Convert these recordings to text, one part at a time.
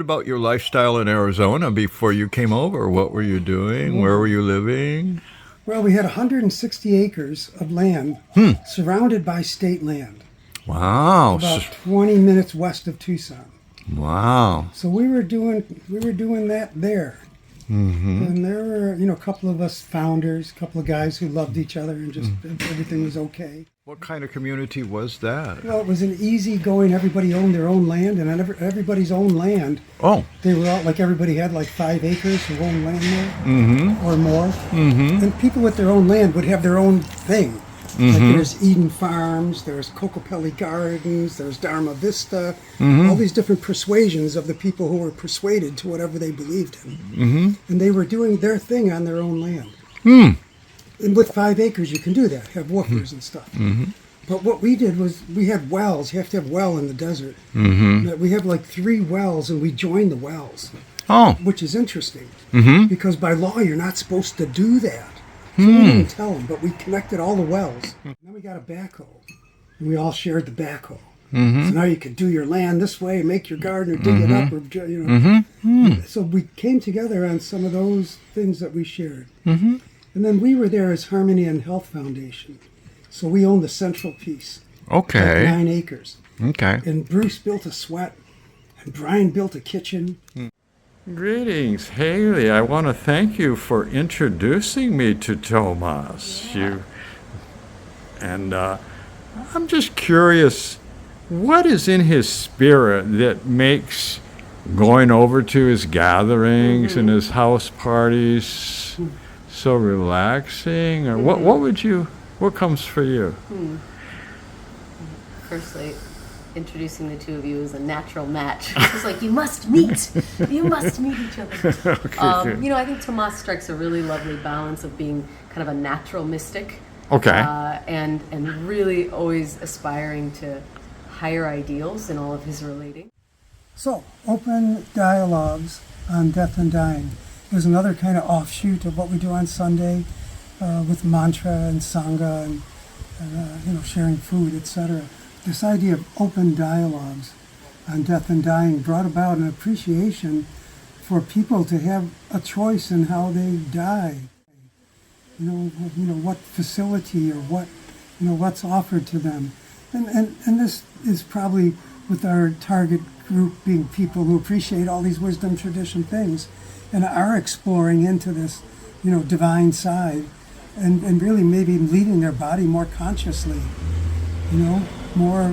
about your lifestyle in Arizona before you came over. What were you doing? Where were you living? Well, we had 160 acres of land surrounded by state land. Wow. About 20 minutes west of Tucson. Wow. So we were doing that there. Mm-hmm. And there were, a couple of us founders, a couple of guys who loved each other and just everything was okay. What kind of community was that? Well, it was an easy-going, everybody owned their own land, and on everybody's own land, they were all, like everybody had like 5 acres of own land there, or more. Mm-hmm. And people with their own land would have their own thing. Mm-hmm. Like there's Eden Farms, there's Cocopelli Gardens, there's Dharma Vista, all these different persuasions of the people who were persuaded to whatever they believed in. Mm-hmm. And they were doing their thing on their own land. Mm. And with 5 acres, you can do that, have woofers and stuff. Mm-hmm. But what we did was we had wells. You have to have well in the desert. Mm-hmm. We have like 3 wells, and we joined the wells, which is interesting. Mm-hmm. Because by law, you're not supposed to do that. So we didn't tell them, but we connected all the wells. And then we got a backhoe, and we all shared the backhoe. Mm-hmm. So now you could do your land this way, make your garden, or dig it up, or So we came together on some of those things that we shared. Mm-hmm. And then we were there as Harmony and Health Foundation. So we owned the central piece. Okay. Like 9 acres. Okay. And Bruce built a sweat, and Brian built a kitchen. Greetings, Haley. I want to thank you for introducing me to Tomas. Yeah. I'm just curious, what is in his spirit that makes going over to his gatherings and his house parties so relaxing? Or what comes for you? Firstly, introducing the two of you is a natural match. It's like, you must meet each other. Okay. I think Tomas strikes a really lovely balance of being kind of a natural mystic. Okay. And really always aspiring to higher ideals in all of his relating. So, open dialogues on death and dying. There's another kind of offshoot of what we do on Sunday with mantra and sangha and sharing food, etc. This idea of open dialogues on death and dying brought about an appreciation for people to have a choice in how they die. What facility or what's offered to them. And this is probably with our target group being people who appreciate all these wisdom tradition things and are exploring into this, divine side and really maybe leading their body more consciously, more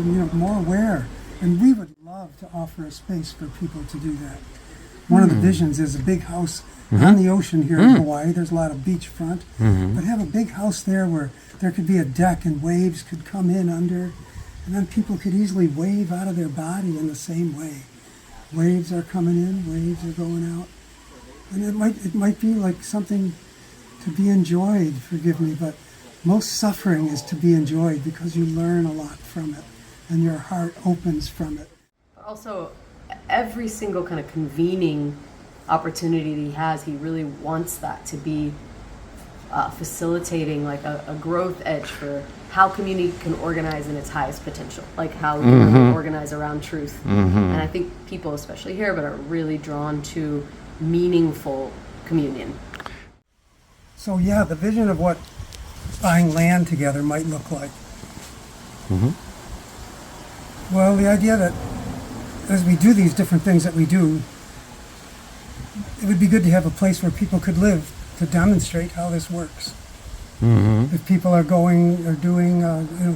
aware. And we would love to offer a space for people to do that. One of the visions is a big house on the ocean here in Hawaii. There's a lot of beachfront, but have a big house there where there could be a deck and waves could come in under, and then people could easily wave out of their body in the same way. Waves are coming in, waves are going out. And it might be like something to be enjoyed, forgive me, but most suffering is to be enjoyed because you learn a lot from it and your heart opens from it. Also, every single kind of convening opportunity that he has, he really wants that to be facilitating like a growth edge for how community can organize in its highest potential, like how we can organize around truth. And I think people, especially here, but are really drawn to meaningful communion. So yeah, the vision of what buying land together might look like. Well, the idea that as we do these different things that we do, it would be good to have a place where people could live to demonstrate how this works. If people are doing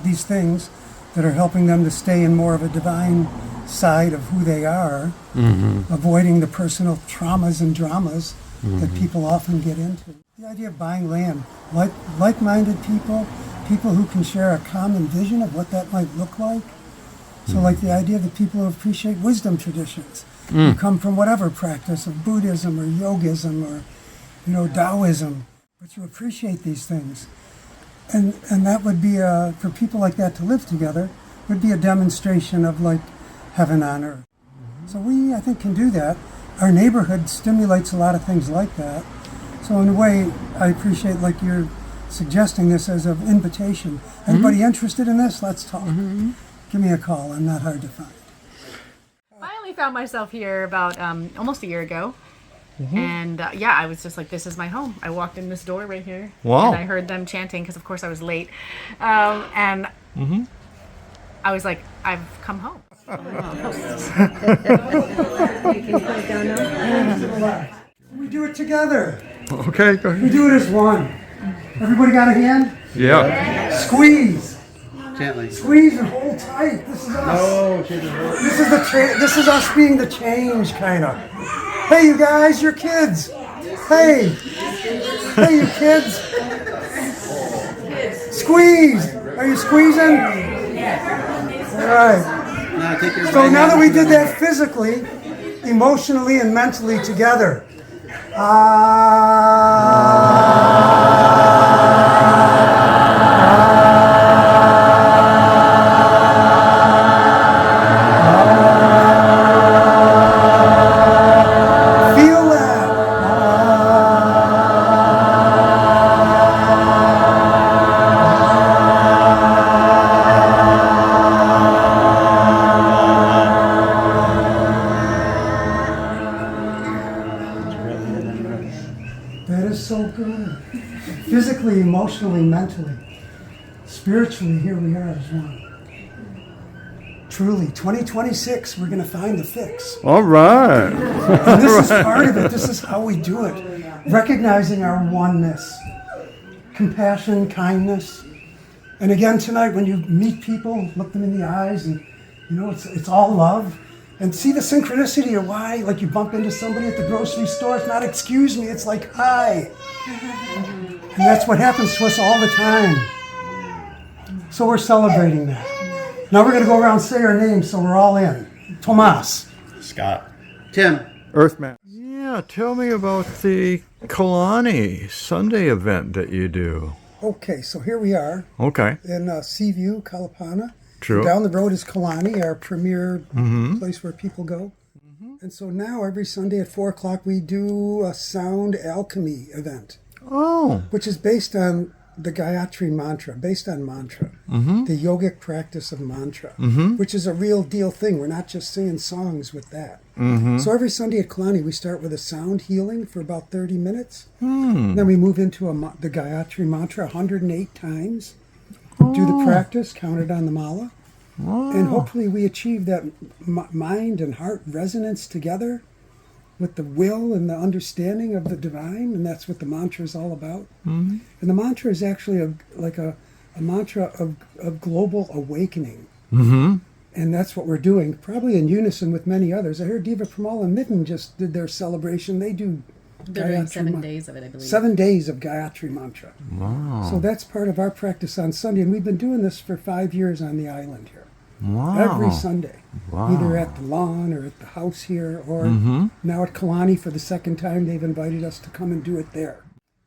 these things that are helping them to stay in more of a divine side of who they are, avoiding the personal traumas and dramas that people often get into. The idea of buying land, like-minded people who can share a common vision of what that might look like. So like the idea that people who appreciate wisdom traditions, who come from whatever practice of Buddhism or yogism or Taoism, but you appreciate these things. And that would be, for people like that to live together, would be a demonstration of like heaven on earth. So we, I think, can do that. Our neighborhood stimulates a lot of things like that. So in a way, I appreciate like you're suggesting this as an invitation. Anybody interested in this? Let's talk. Give me a call. I'm not hard to find. Finally found myself here about almost a year ago. And I was just like, this is my home. I walked in this door right here. Wow. And I heard them chanting because, of course, I was late. And I was like, I've come home. We do it together. Okay, go We ahead. do it as one. Everybody got a hand? Yeah. Squeeze. Gently. Squeeze and hold tight. This is us. This is us being the change, kind of. Hey, you guys, you're kids. Hey, you kids. Squeeze. Are you squeezing? All right. So now that we did that physically, emotionally, and mentally together. Feel that. That is so good. Physically, emotionally, mentally, spiritually, here we are as one. Truly, 2026, we're going to find the fix. All right. And this is part of it. This is how we do it. Recognizing our oneness, compassion, kindness. And again, tonight, when you meet people, look them in the eyes, and it's all love. And see the synchronicity of why, like you bump into somebody at the grocery store, it's not excuse me, it's like hi. And that's what happens to us all the time. So we're celebrating that. Now we're going to go around and say our names so we're all in. Tomas. Scott. Tim. Earthman. Yeah, tell me about the Kalani Sunday event that you do. Okay, so here we are Okay. in Seaview, Kalapana. True. Down the road is Kalani, our premier place where people go. And so now every Sunday at 4 o'clock we do a sound alchemy event, Oh. which is based on the Gayatri Mantra, based on mantra, the yogic practice of mantra, which is a real deal thing. We're not just singing songs with that. So every Sunday at Kalani we start with a sound healing for about 30 minutes. Then we move into the Gayatri Mantra 108 times. Do the practice, count it on the mala, and hopefully we achieve that mind and heart resonance together with the will and the understanding of the divine, and that's what the mantra is all about. And the mantra is actually a mantra of global awakening. And that's what we're doing, probably in unison with many others. I heard Diva Premal and Mitten just did their celebration. They do They're doing Gayatri 7 Man- days of it, I believe. 7 days of Gayatri Mantra. Wow. So that's part of our practice on Sunday, and we've been doing this for 5 years on the island here. Wow. Every Sunday, Wow. either at the lawn or at the house here, or now at Kalani for the second time. They've invited us to come and do it there.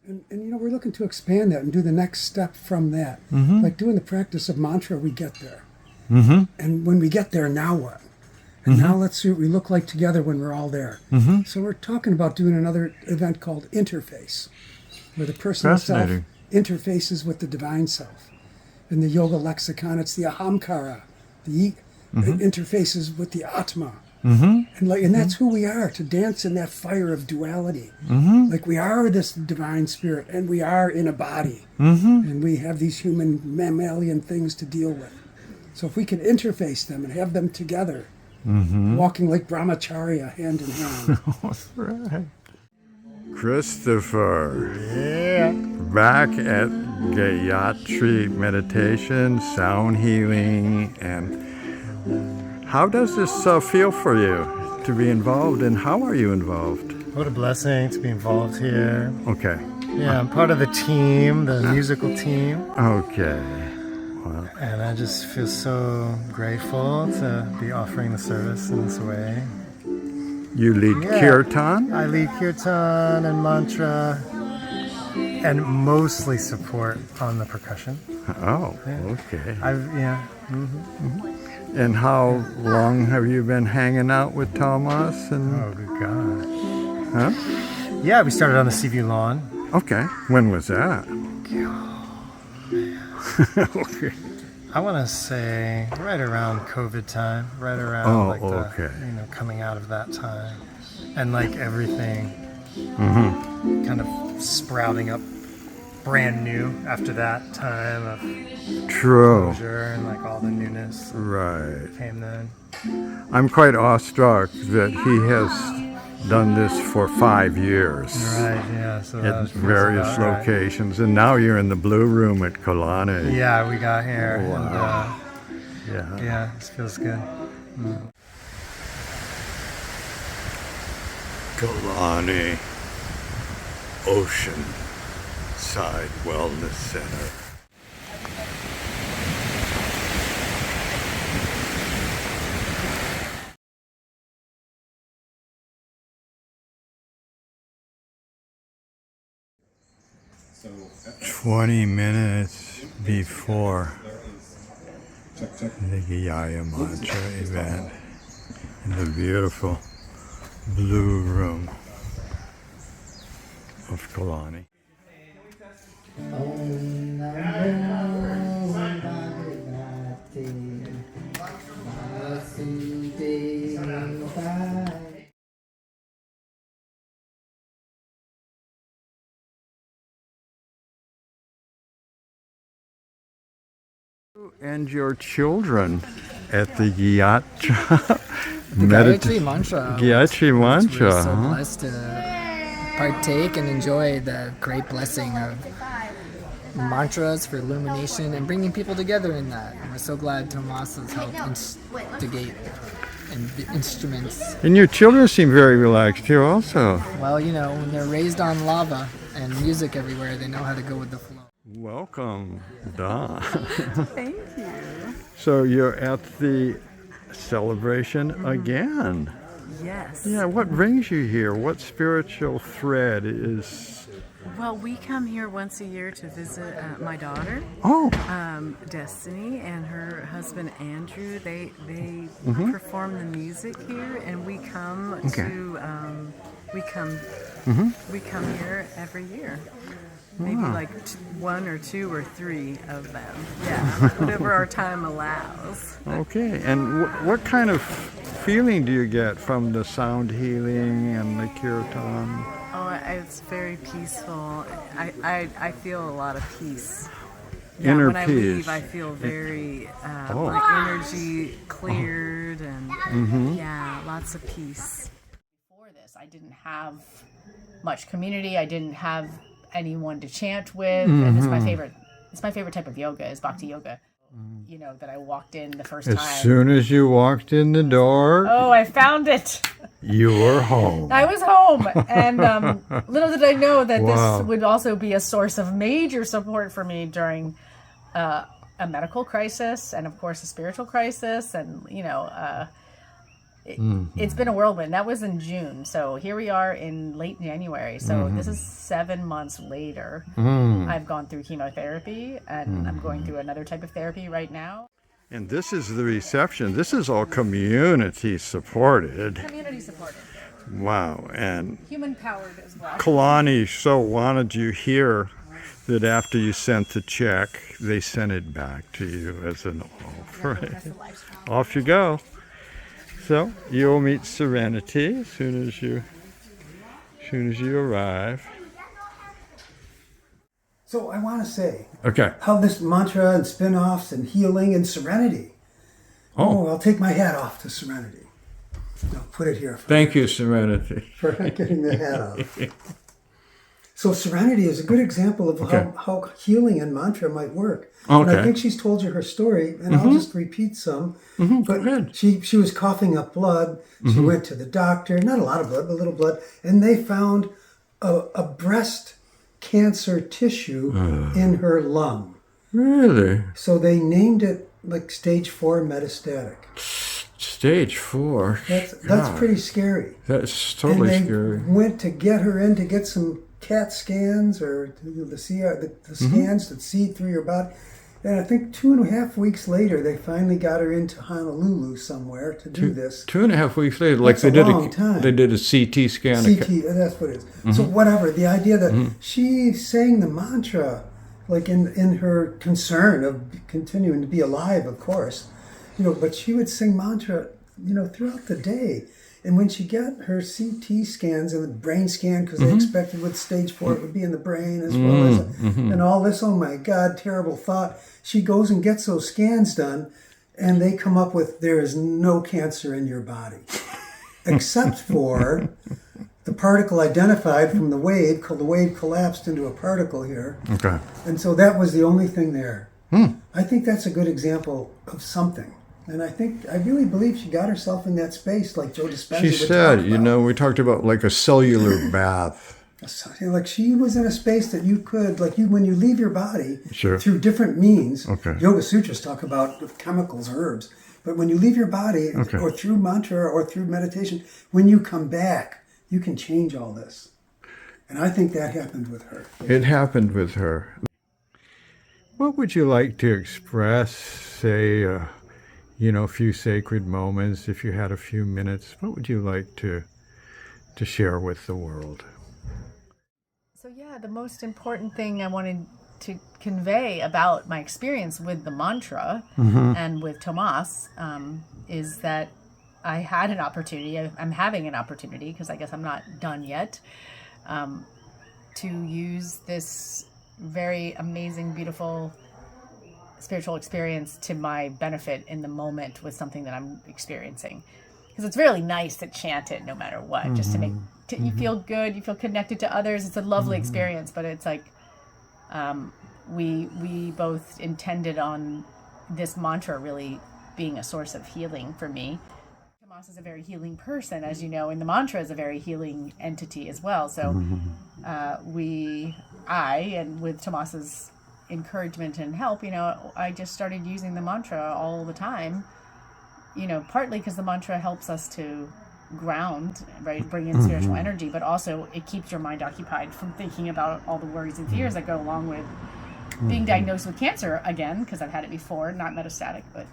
And we're looking to expand that and do the next step from that. Like doing the practice of mantra, we get there. And when we get there, now what? And now let's see what we look like together when we're all there. So we're talking about doing another event called Interface, where the personal self Fascinating. interfaces with the divine self. In the yoga lexicon, it's the ahamkara, the interfaces with the atma. And that's who we are, to dance in that fire of duality. Like we are this divine spirit, and we are in a body. And we have these human mammalian things to deal with. So if we can interface them and have them together, walking like brahmacharya hand in hand. That's right. Christopher. Yeah. Back at Gayatri meditation, sound healing, and how does this feel for you to be involved, and how are you involved? What a blessing to be involved here. Okay. Yeah, I'm part of the team, the musical team, Okay. and I just feel so grateful to be offering the service in this way. You lead Yeah. kirtan? I lead kirtan and mantra, and mostly support on the percussion. Oh, okay. And how long have you been hanging out with Tomas? And Oh, good gosh. huh? Yeah, we started on the Seaview lawn. Okay. When was that? Okay. I want to say right around COVID time, right around okay. coming out of that time, and like everything kind of sprouting up brand new after that time of True. closure and like all the newness Right. came then. I'm quite awestruck that he has done this for 5 years. Right, yeah. So that At was various about right. locations, and now you're in the Blue Room at Kalani. Yeah, we got here. Wow. And, Yeah. yeah, this feels good. Kalani Ocean Side Wellness Center. So 20 minutes before the Gayatri Mantra event in the beautiful Blue Room of Kalani. And your children at the Gayatri Gayatri Mantra. Gayatri Mantra. We're so huh? blessed to partake and enjoy the great blessing of mantras for illumination and bringing people together in that. And we're so glad Tomas has helped instigate and the instruments. And your children seem very relaxed here also. Well, when they're raised on lava and music everywhere, they know how to go with the flow. Welcome, Don. Thank you. So you're at the celebration again. Yes. Yeah, what brings you here? What spiritual thread is... Well, we come here once a year to visit my daughter, Oh, Destiny, and her husband Andrew. They perform the music here, and we come Okay. to we come here every year. Maybe like one or two or three of them. Yeah, whatever our time allows. okay. And what kind of feeling do you get from the sound healing and the kirtan? Oh, it's very peaceful. I feel a lot of peace. Yeah, Inner when I leave, peace. I feel very Oh. like energy cleared and yeah, lots of peace. Before this, I didn't have much community. I didn't have anyone to chant with, and it's my favorite. It's my favorite type of yoga is bhakti yoga. That I walked in the first As time. soon as you walked in the door, Oh, I found it. you were home. I was home, and little did I know that Wow. this would also be a source of major support for me during a medical crisis, and of course a spiritual crisis, and it's been a whirlwind. That was in June, so here we are in late January. So this is 7 months later. I've gone through chemotherapy, and I'm going through another type of therapy right now. And this is the reception. This is all community supported. Community supported, Wow. And human powered as well. Kalani so wanted you here that after you sent the check, they sent it back to you as an offering. Off you go. So you'll meet Serenity as soon as you arrive. So I want to say Okay. how this mantra and spin-offs and healing and serenity. Oh, I'll take my hat off to serenity. I'll put it here Thank you, Serenity. for getting the hat off. So serenity is a good example of how healing and mantra might work. And I Okay. think she's told you her story, and I'll just repeat some. But Go ahead. she was coughing up blood. She went to the doctor, not a lot of blood, but a little blood, and they found a breast cancer tissue in her lung. Really? So they named it like stage 4 metastatic. Stage 4. That's God, pretty scary. That's totally and they scary. went to get her in to get some CAT scans or the scans that see through your body. And I think 2.5 weeks later, they finally got her into Honolulu somewhere to do this. 2.5 weeks later, like That's they a did long time. they did a CT scan. CT, that's what it is. So whatever, the idea that she sang the mantra like in her concern of continuing to be alive, of course, but she would sing mantra, throughout the day. And when she got her CT scans and the brain scan, because they expected with stage 4 it would be in the brain as well as, and all this, oh my God, terrible thought. She goes and gets those scans done, and they come up with, there is no cancer in your body, except for the particle identified from the wave, called the wave collapsed into a particle here. Okay. And so that was the only thing there. I think that's a good example of something. And I really believe she got herself in that space, like Joe Dispenza She would said, talk about. we talked about like a cellular bath. Like she was in a space that you could, when you leave your body Sure. through different means. Okay. Yoga Sutras talk about chemicals, herbs. But when you leave your body, Okay. or through mantra or through meditation, when you come back, you can change all this. And I think that happened with her. It happened with her. What would you like to express, say, a few sacred moments, if you had a few minutes? What would you like to share with the world? So yeah, the most important thing I wanted to convey about my experience with the mantra and with Tomas is that I had an opportunity, I'm having an opportunity, because I guess I'm not done yet, to use this very amazing, beautiful spiritual experience to my benefit in the moment with something that I'm experiencing. Because it's really nice to chant it no matter what, just to make you feel good, you feel connected to others. It's a lovely experience, but it's like we both intended on this mantra really being a source of healing for me. Tomas is a very healing person, as you know, and the mantra is a very healing entity as well. So and with Tomas's encouragement and help, I just started using the mantra all the time, partly because the mantra helps us to ground, right, bring in spiritual energy, but also it keeps your mind occupied from thinking about all the worries and fears that go along with being diagnosed with cancer again, because I've had it before, not metastatic, but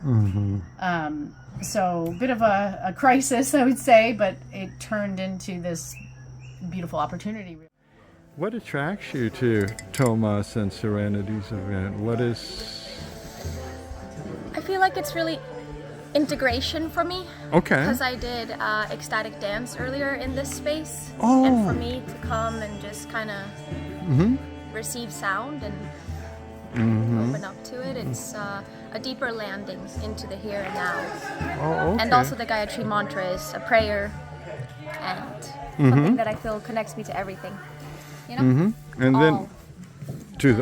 so a bit of a crisis, I would say, but it turned into this beautiful opportunity. What attracts you to Tomas and Serenity's event? What is... I feel like it's really integration for me. Okay. Because I did ecstatic dance earlier in this space. Oh. And for me to come and just kind of receive sound and open up to it, it's a deeper landing into the here and now. Oh, okay. And also the Gayatri Mantra is a prayer and something that I feel connects me to everything. And then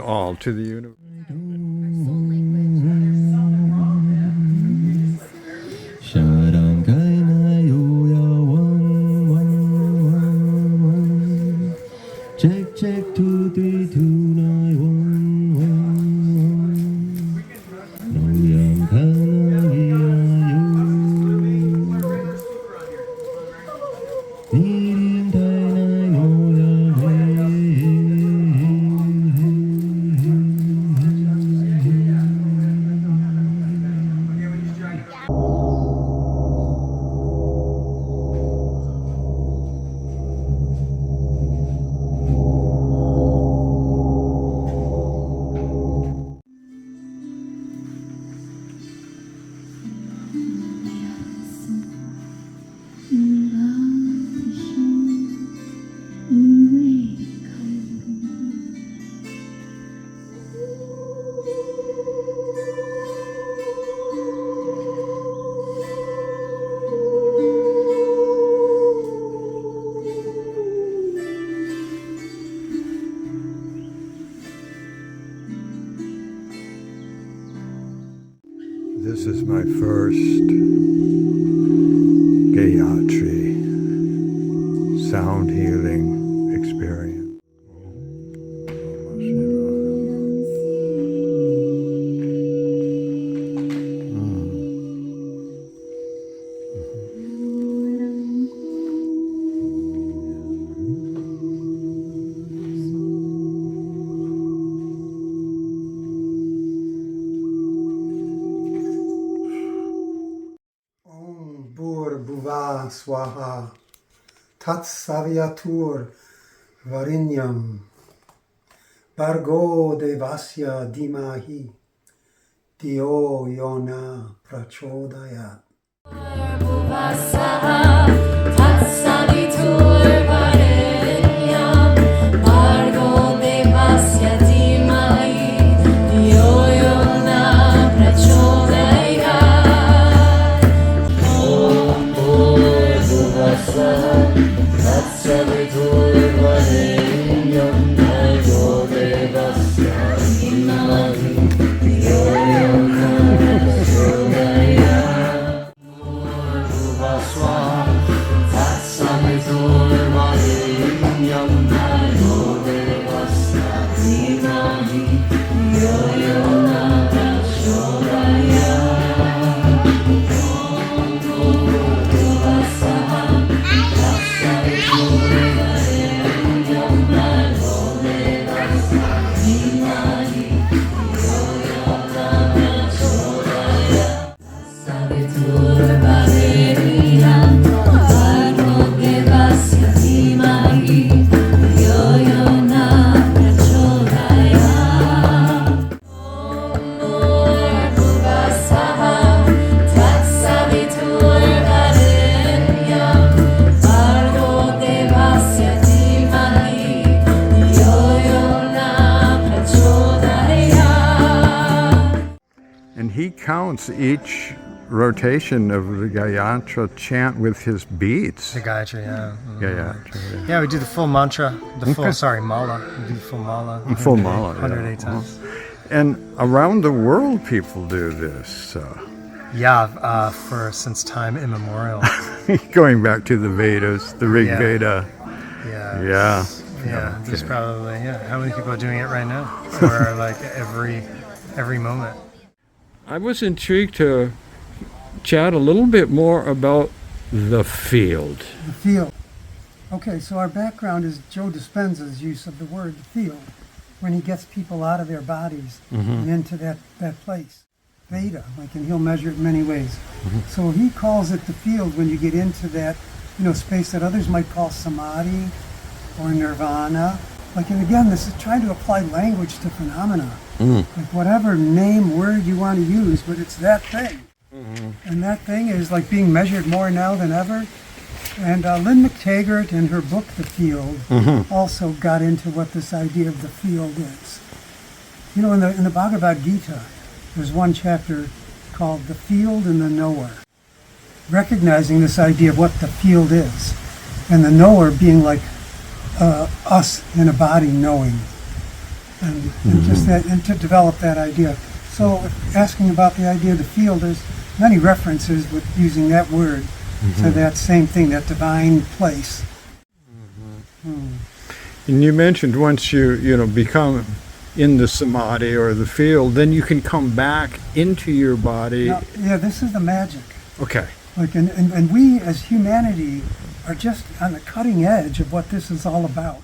All. to the universe. Check 2 3 2 9 This is my first Gayatri sound healing experience. Bhuva Swaha Tat Saviyatur Varinyam Bargo devasya dimahi, Dio yona prachodayat. And he counts each rotation of the Gayatri chant with his beats. The Gayatri, yeah. Gayatri. Yeah, we do the full mantra, mala. We do the full mala. Full mala, 108 times. And around the world, people do this. Yeah, since time immemorial. Going back to the Vedas, the Rig Veda. Yeah. Yeah, there's probably, how many people are doing it right now? Or like every moment. I was intrigued to chat a little bit more about the field. The field. Okay, so our background is Joe Dispenza's use of the word field when he gets people out of their bodies and into that place. Veda, and he'll measure it in many ways. So he calls it the field when you get into that, space that others might call samadhi or nirvana. And again, this is trying to apply language to phenomena. Whatever name, word you want to use, but it's that thing. And that thing is being measured more now than ever. And Lynn McTaggart, in her book, The Field, also got into what this idea of the field is. In the Bhagavad Gita, there's one chapter called The Field and the Knower, recognizing this idea of what the field is, and the knower being us in a body knowing, and just that, and to develop that idea. So asking about the idea of the field, there's many references with using that word to that same thing, that divine place. And you mentioned once you become in the samadhi or the field, then you can come back into your body. Now, this is the magic. Okay. And we as humanity are just on the cutting edge of what this is all about.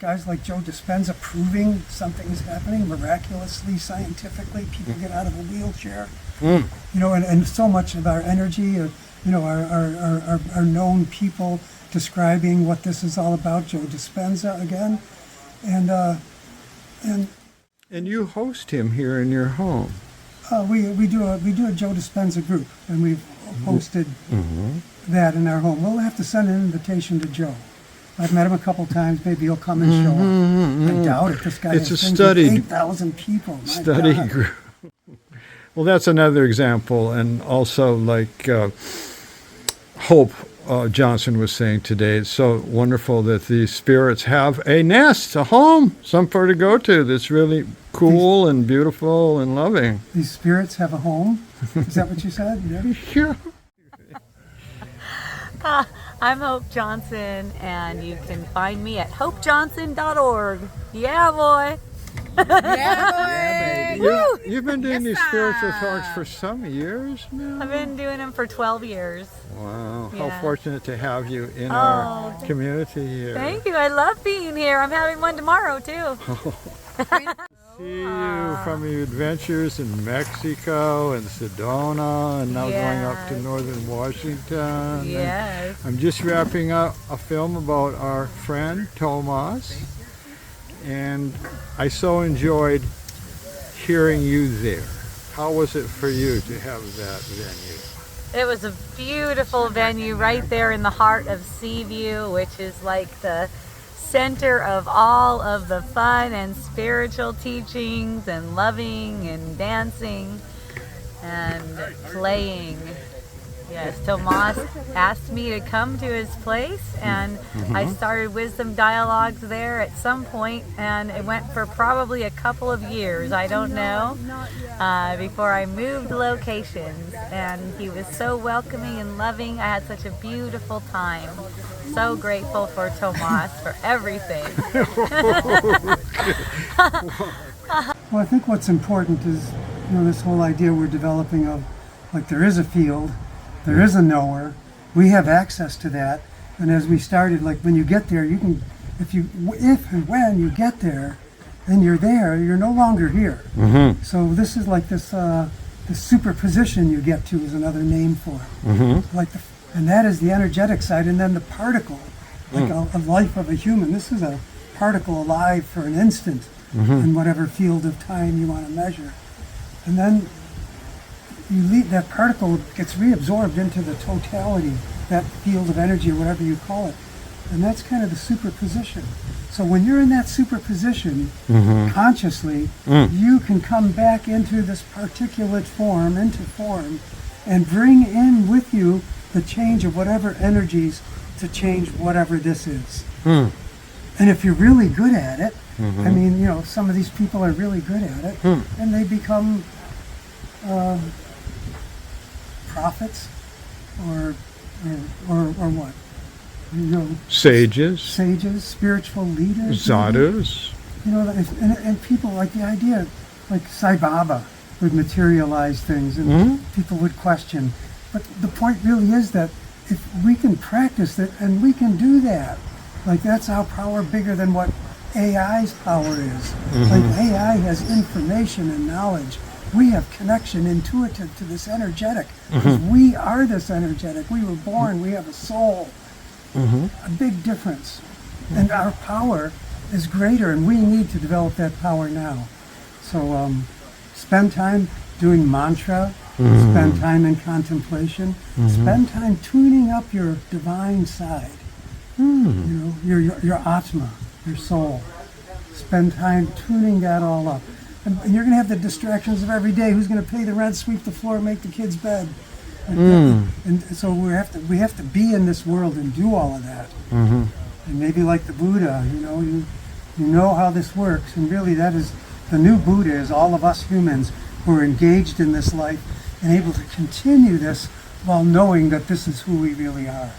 Guys like Joe Dispenza proving something is happening miraculously, scientifically. People get out of a wheelchair. And so much of our energy, our known people describing what this is all about. Joe Dispenza again, and you host him here in your home. We do a Joe Dispenza group, and we've hosted that in our home. We'll have to send an invitation to Joe. I've met him a couple times. Maybe he'll come and show up. I doubt it. This guy It's has a things study with 8,000 people. My study God. group. Well, that's another example, and also Hope Johnson was saying today, it's so wonderful that these spirits have a nest, a home, somewhere to go to that's really cool and beautiful and loving. These spirits have a home? Is that what you said? Yeah. I'm Hope Johnson, and you can find me at hopejohnson.org. Yeah, boy. Yeah, boy. You've been doing these spiritual talks for some years now? I've been doing them for 12 years. Wow. Yeah. How fortunate to have you in our community here. Thank you. I love being here. I'm having one tomorrow, too. See you from your adventures in Mexico and Sedona, and now going up to northern Washington. Yes. I'm just wrapping up a film about our friend Tomas, and I so enjoyed hearing you there. How was it for you to have that venue? It was a beautiful venue right there in the heart of Seaview, which is like the center of all of the fun and spiritual teachings and loving and dancing and playing. Yes, Tomas asked me to come to his place, and I started wisdom dialogues there at some point, and it went for probably a couple of years, I don't know, before I moved locations. And he was so welcoming and loving. I had such a beautiful time. So grateful for Tomas for everything. Well, I think what's important is, this whole idea we're developing of, like, there is a field, there is a knower, we have access to that, and as we started, like, when you get there, you can, if and when you get there, and you're there, you're no longer here. So this is like this, the superposition you get to is another name for it. Like and that is the energetic side, and then the particle, like a life of a human. This is a particle alive for an instant in whatever field of time you want to measure. And then that particle gets reabsorbed into the totality, that field of energy or whatever you call it. And that's kind of the superposition. So when you're in that superposition, consciously, you can come back into this particulate form, and bring in with you the change of whatever energies to change whatever this is. And if you're really good at it, I mean, some of these people are really good at it, and they become prophets or what? Sages, spiritual leaders, sadhus. And people like the idea, like Sai Baba would materialize things, and people would question. But the point really is that if we can practice it, and we can do that, like, that's our power bigger than what AI's power is. Like, AI has information and knowledge. We have connection, intuitive to this energetic. Because we are this energetic. We were born, we have a soul. A big difference. And our power is greater, and we need to develop that power now. So spend time doing mantra, spend time in contemplation, spend time tuning up your divine side. Your Atma, your soul. Spend time tuning that all up. And you're going to have the distractions of every day. Who's going to pay the rent, sweep the floor, make the kids' bed? And so we have to be in this world and do all of that. And maybe like the Buddha, you know how this works. And really that is, the new Buddha is all of us humans who are engaged in this life and able to continue this while knowing that this is who we really are,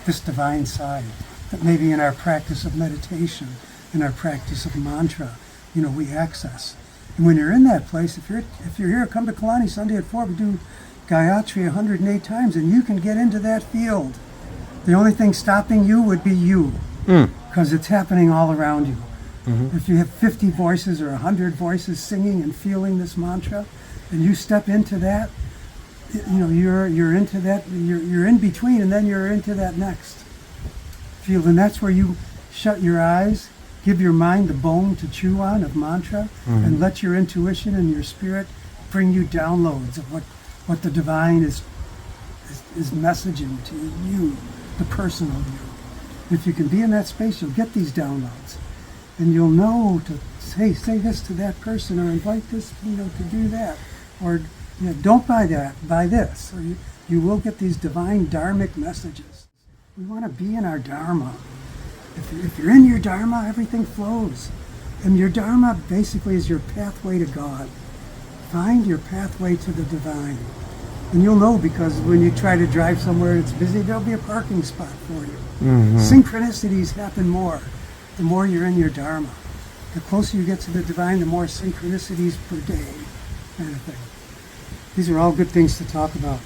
this divine side. That maybe in our practice of meditation, in our practice of mantra, we access. And when you're in that place, if you're here, come to Kalani Sunday at 4, we do Gayatri 108 times, and you can get into that field. The only thing stopping you would be you, because it's happening all around you. If you have 50 voices or 100 voices singing and feeling this mantra, and you step into that, you're into that, you're in between, and then you're into that next field. And that's where you shut your eyes, give your mind the bone to chew on of mantra, and let your intuition and your spirit bring you downloads of what the divine is messaging to you, the personal you. If you can be in that space, you'll get these downloads. And you'll know to say this to that person, or invite this, to do that. Or don't buy that, buy this. Or you will get these divine dharmic messages. We want to be in our dharma. If you're in your dharma, everything flows. And your dharma basically is your pathway to God. Find your pathway to the divine. And you'll know, because when you try to drive somewhere and it's busy, there'll be a parking spot for you. Synchronicities happen more the more you're in your dharma. The closer you get to the divine, the more synchronicities per day, kind of thing. These are all good things to talk about.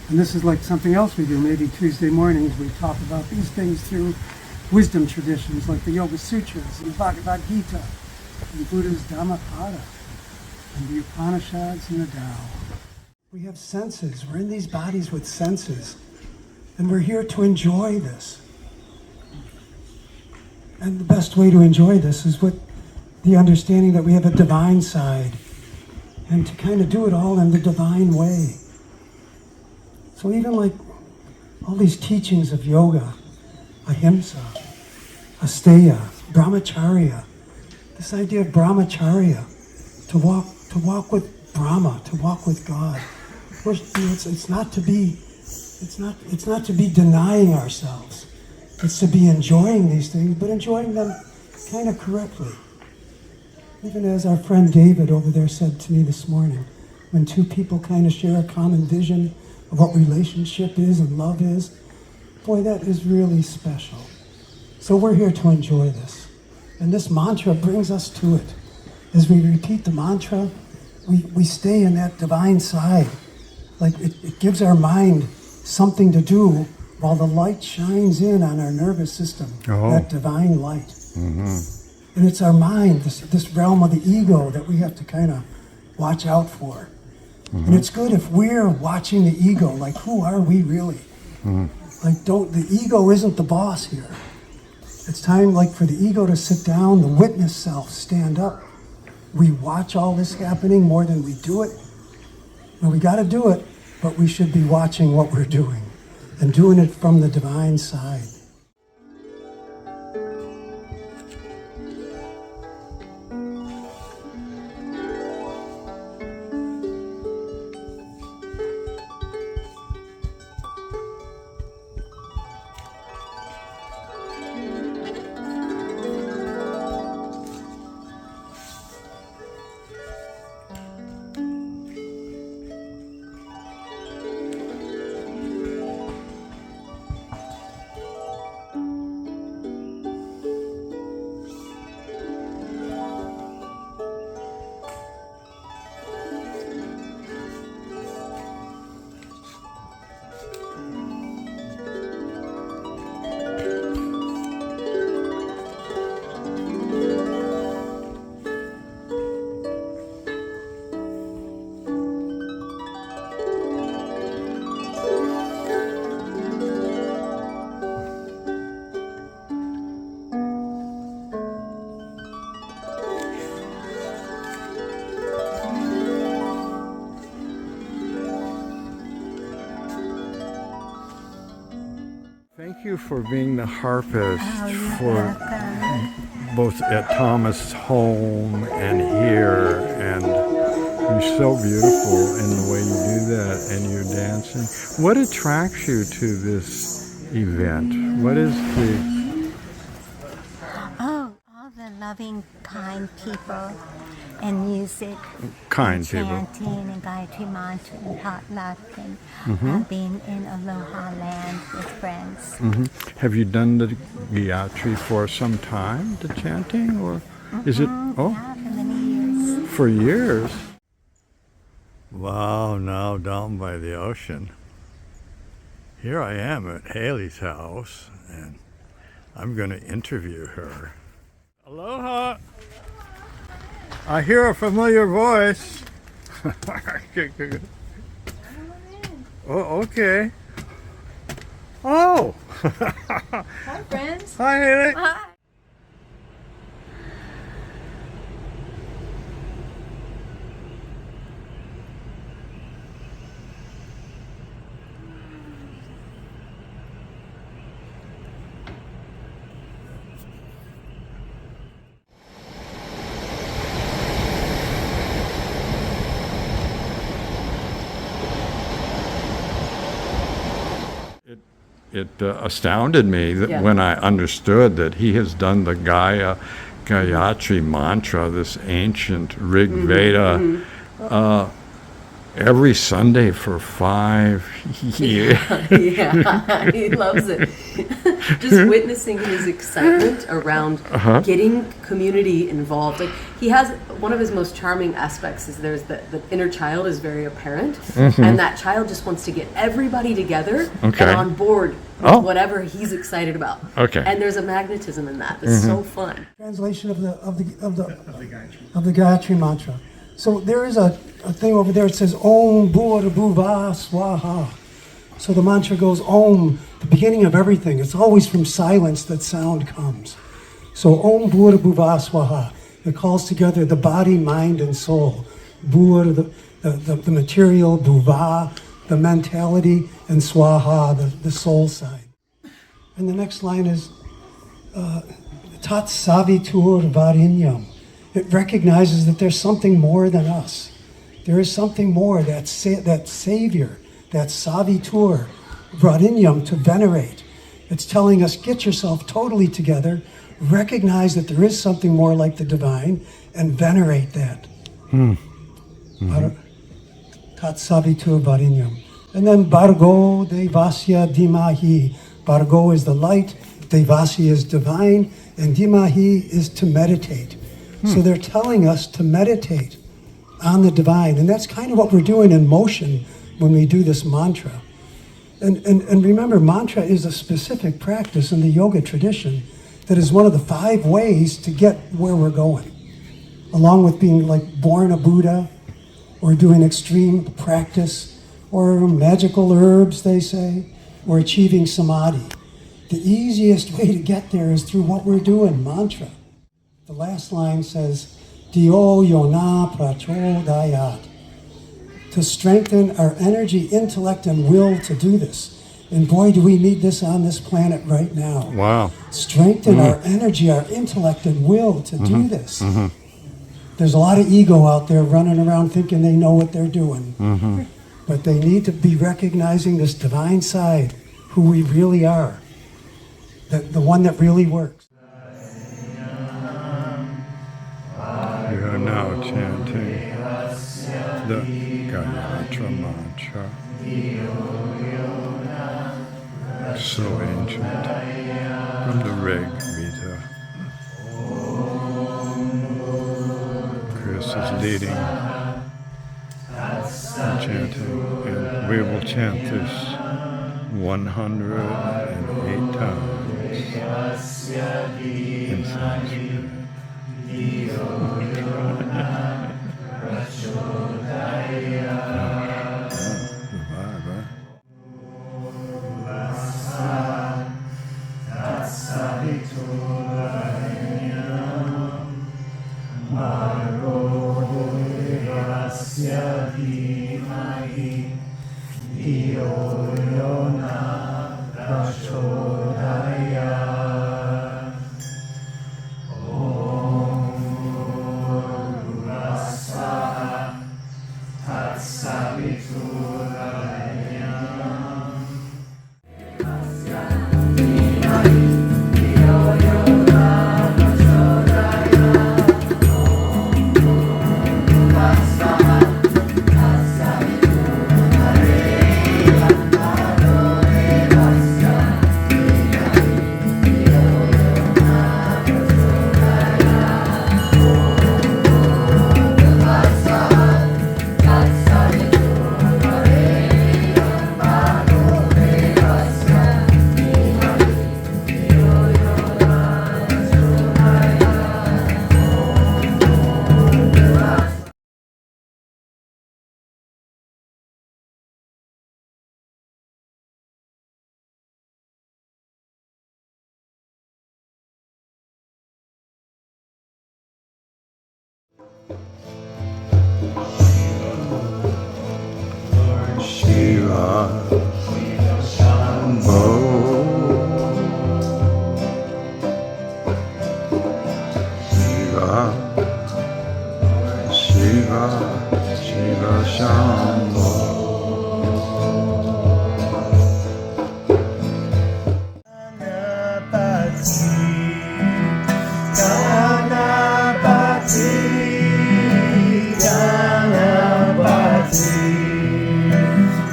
And this is like something else we do. Maybe Tuesday mornings we talk about these things through wisdom traditions like the Yoga Sutras and the Bhagavad Gita and Buddha's Dhammapada and the Upanishads and the Tao. We have senses. We're in these bodies with senses. And we're here to enjoy this. And the best way to enjoy this is with the understanding that we have a divine side, and to kind of do it all in the divine way. So even like all these teachings of yoga, ahimsa, asteya, brahmacharya, this idea of brahmacharya, to walk with Brahma, to walk with God. Of course, it's not to be denying ourselves. It's to be enjoying these things, but enjoying them kind of correctly. Even as our friend David over there said to me this morning, when two people kind of share a common vision of what relationship is and love is, boy, that is really special. So we're here to enjoy this. And this mantra brings us to it. As we repeat the mantra, we stay in that divine side. Like it gives our mind something to do while the light shines in on our nervous system, that divine light. Mm-hmm. And it's our mind, this realm of the ego that we have to kind of watch out for. Mm-hmm. And it's good if we're watching the ego, like who are we really? Mm-hmm. Like the ego isn't the boss here. It's time like for the ego to sit down, the witness self stand up. We watch all this happening more than we do it. Now we got to do it, but we should be watching what we're doing and doing it from the divine side. Thank you for being the harpist for both at Tomas' home and here, and you're so beautiful in the way you do that and you're dancing. What attracts you to this event? What is the... Oh, all the loving, kind people and music. Kind and people. Chanting and Gayatri Mantra and potluck and being in aloha land with friends. Mm-hmm. Have you done the Gayatri for some time, the chanting, or is it? Oh, yeah, for many years. For years. Wow! Now down by the ocean. Here I am at Haley's house, and I'm going to interview her. Aloha! I hear a familiar voice. Oh, okay. Oh! Hi, friends. Hi, Haley. Hi. It astounded me that when I understood that he has done the Gayatri Mantra, this ancient Rig Veda, every Sunday for 5 years. Yeah, he loves it. Just witnessing his excitement around getting community involved. Like he has one of his most charming aspects is there's the inner child is very apparent, and that child just wants to get everybody together and on board with whatever he's excited about. Okay. And there's a magnetism in that. It's so fun. Translation of the Gayatri Mantra. So there is a thing over there. It says Om Bhur Bhuva Swaha. So the mantra goes Om, the beginning of everything. It's always from silence that sound comes. So Om Bhur Bhuva Swaha. It calls together the body, mind, and soul. Bur, the material, bhuva, the mentality, and swaha, the soul side. And the next line is tat savitur varinyam. It recognizes that there's something more than us. There is something more, that savior, that savitur, varinyam, to venerate. It's telling us, get yourself totally together, recognize that there is something more like the divine, and venerate that. Tat savitur varinyam. And then Bhargo devasya dimahi. Bhargo is the light, devasya is divine, and dimahi is to meditate. So they're telling us to meditate on the divine. And that's kind of what we're doing in motion when we do this mantra. And remember, mantra is a specific practice in the yoga tradition that is one of the 5 ways to get where we're going. Along with being like born a Buddha, or doing extreme practice, or magical herbs, they say, or achieving samadhi. The easiest way to get there is through what we're doing, mantra. The last line says, Dio yona prachodayat. To strengthen our energy, intellect, and will to do this. And boy, do we need this on this planet right now. Wow. Strengthen our energy, our intellect, and will to do this. There's a lot of ego out there running around thinking they know what they're doing. But they need to be recognizing this divine side, who we really are, the one that really works. We are now chanting the Gayatri Mantra. So ancient, from the Rig Veda. Chris is leading the chanting, and we will chant this 108 times in Sanskrit.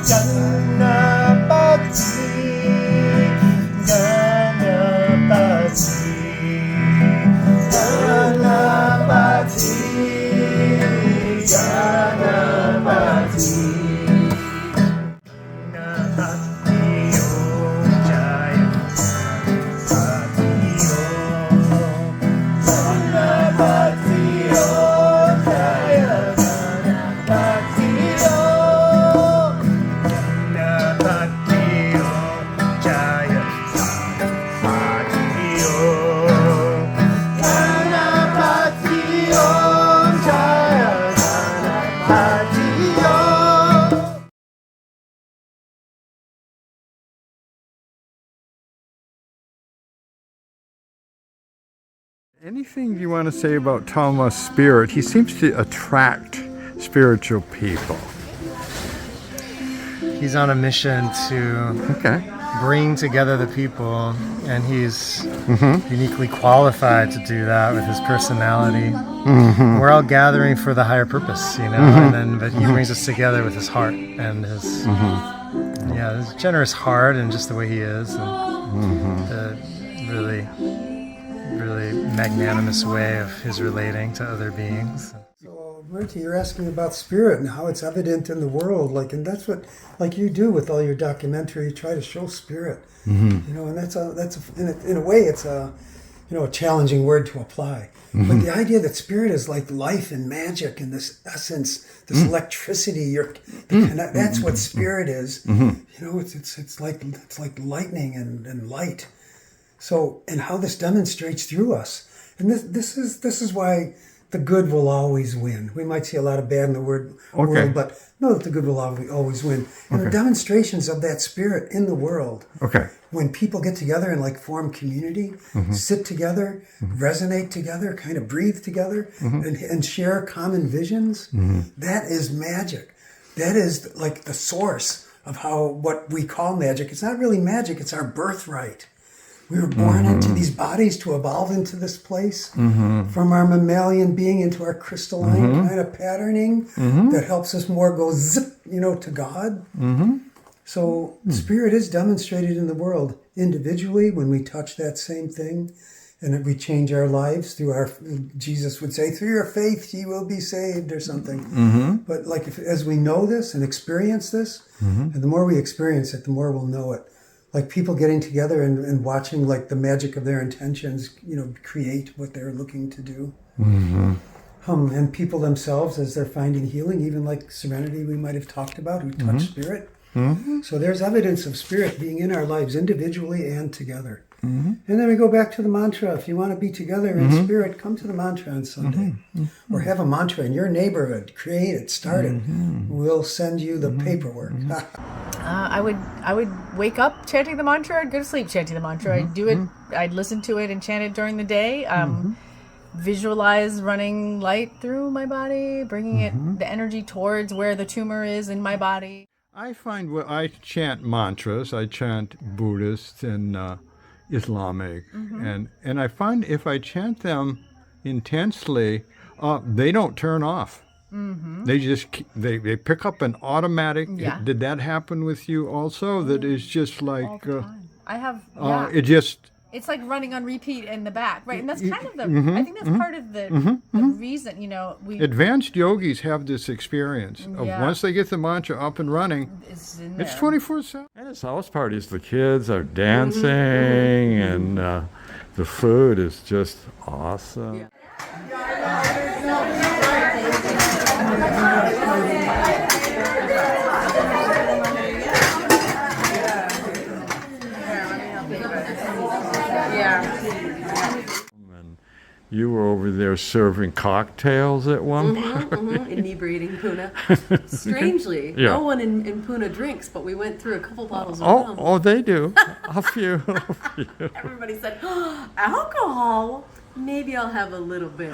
Jannah Anything you want to say about Tomas' spirit? He seems to attract spiritual people. He's on a mission to bring together the people, and he's uniquely qualified to do that with his personality. We're all gathering for the higher purpose, you know, but he brings us together with his heart and his his generous heart and just the way he is, and the really magnanimous way of his relating to other beings. So, Marty, you're asking about spirit and how it's evident in the world, and that's what, you do with all your documentary. You try to show spirit, you know, and that's in a way it's a challenging word to apply. But the idea that spirit is like life and magic and this essence, this electricity, that's what spirit is. You know, it's like lightning and light. So, and how this demonstrates through us. And this is why the good will always win. We might see a lot of bad in the world, but know that the good will always win. And the demonstrations of that spirit in the world. When people get together and form community, sit together, resonate together, kind of breathe together, and share common visions, that is magic. That is like the source of what we call magic. It's not really magic, it's our birthright. We were born into these bodies to evolve into this place, from our mammalian being into our crystalline kind of patterning that helps us more go zip, to God. So spirit is demonstrated in the world individually when we touch that same thing, and that we change our lives through Jesus would say, through your faith ye will be saved, or something. But as we know this and experience this, and the more we experience it, the more we'll know it. Like people getting together and watching the magic of their intentions, create what they're looking to do. And people themselves, as they're finding healing, even like Serenity we might have talked about, who touch spirit. So there's evidence of spirit being in our lives individually and together. And then we go back to the mantra. If you want to be together in spirit, come to the mantra on Sunday. Or have a mantra in your neighborhood. Create it, start it. We'll send you the paperwork. I would wake up chanting the mantra and go to sleep chanting the mantra. I'd do it. I'd listen to it and chant it during the day. Visualize running light through my body, bringing the energy towards where the tumor is in my body. I find I chant mantras. I chant Buddhist and Islamic, and I find if I chant them intensely, they don't turn off. They just they pick up an automatic. Did that happen with you also? That is just like all the time. I have. It's like running on repeat in the back, right? And that's kind of the. I think that's part of the reason. We advanced yogis have this experience of once they get the mantra up and running, it's 24/7. And it's house parties. The kids are dancing, and the food is just awesome. And you were over there serving cocktails at one point. Inebriating Pune. Strangely, no one in Pune drinks, but we went through a couple bottles of rum. Oh, they do. A few. Everybody said, alcohol? Maybe I'll have a little bit.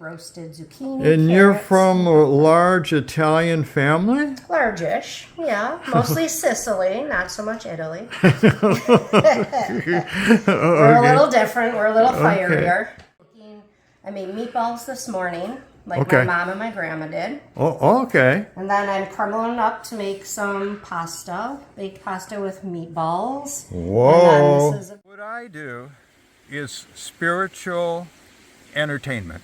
Roasted zucchini. And you're from a large Italian family? Largish, yeah. Mostly Sicily, not so much Italy. We're a little different. We're a little firier. I made meatballs this morning, like my mom and my grandma did. Oh, okay. And then I'm crumbling up to make some pasta, baked pasta with meatballs. Whoa. What I do is spiritual entertainment.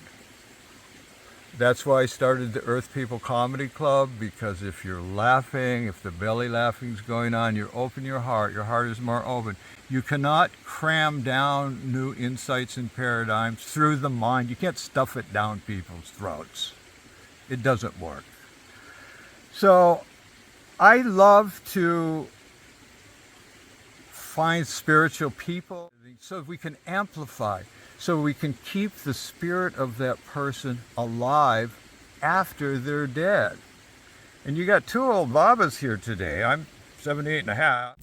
That's why I started the Earth People Comedy Club, because if you're laughing, if the belly laughing's going on, you open your heart is more open. You cannot cram down new insights and paradigms through the mind. You can't stuff it down people's throats. It doesn't work. So I love to find spiritual people so we can amplify, so we can keep the spirit of that person alive after they're dead. And you got two old Babas here today. I'm 78 and a half.